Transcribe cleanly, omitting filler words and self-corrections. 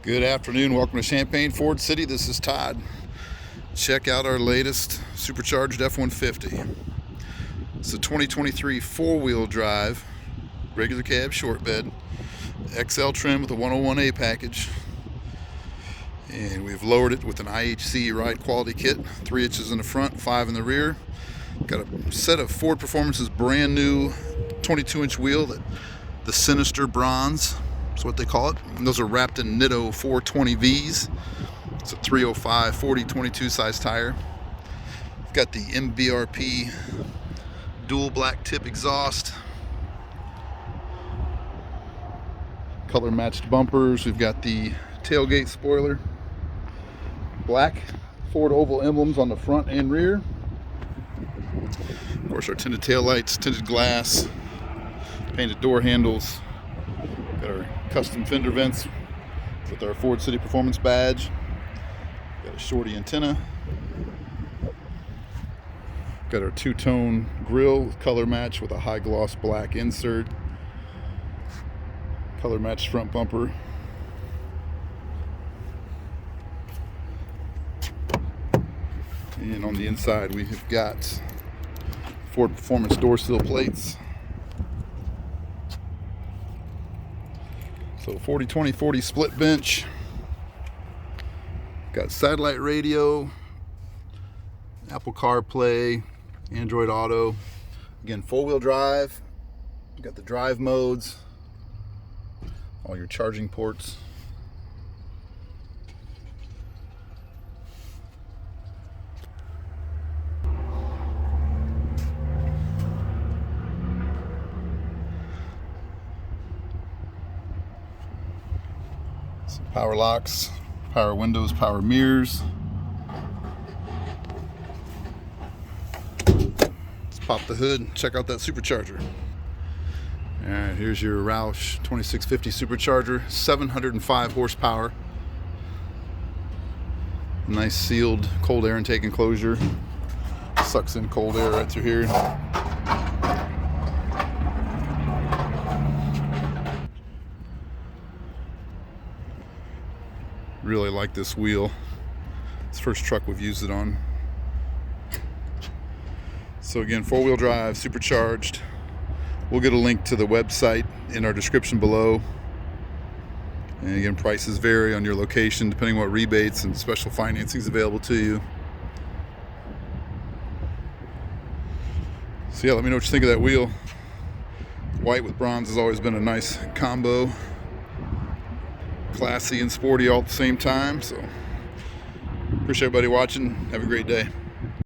Good afternoon, welcome to Champaign Ford City. This is Todd. Check out our latest supercharged F150. It's a 2023 four-wheel drive, regular cab, short bed, XL trim with a 101A package. And we've lowered it with an IHC ride quality kit, 3 inches in the front, 5 in the rear. Got a set of Ford Performance's brand new 22-inch wheel, the SINISTER bronze. That's what they call it. And those are wrapped in NITTO 420Vs. It's a 305 40/22 size tire. We've got the MBRP dual black tip exhaust, color matched bumpers. We've got the tailgate spoiler, black Ford oval emblems on the front and rear. Of course, our tinted tail lights, tinted glass, painted door handles. Got our custom fender vents with our Ford City Performance badge. Got a shorty antenna. Got our two-tone grille with color match with a high gloss black insert. Color matched front bumper. And on the inside we have got Ford Performance door sill plates. So 40/20/40 split bench. Got satellite radio, Apple CarPlay, Android Auto. Again, four-wheel drive. Got the drive modes, all your charging ports. Some power locks, power windows, power mirrors. Let's pop the hood and check out that supercharger. Alright, here's your Roush 2650 supercharger, 705 horsepower. Nice sealed cold air intake enclosure. Sucks in cold air right through here. Really like this wheel. It's the first truck we've used it on. So again, four-wheel drive, supercharged. We'll get a link to the website in our description below. And again, prices vary on your location depending on what rebates and special financing is available to you. So yeah, let me know what you think of that wheel. White with bronze has always been a nice combo. Classy and sporty all at the same time. So appreciate everybody watching. Have a great day.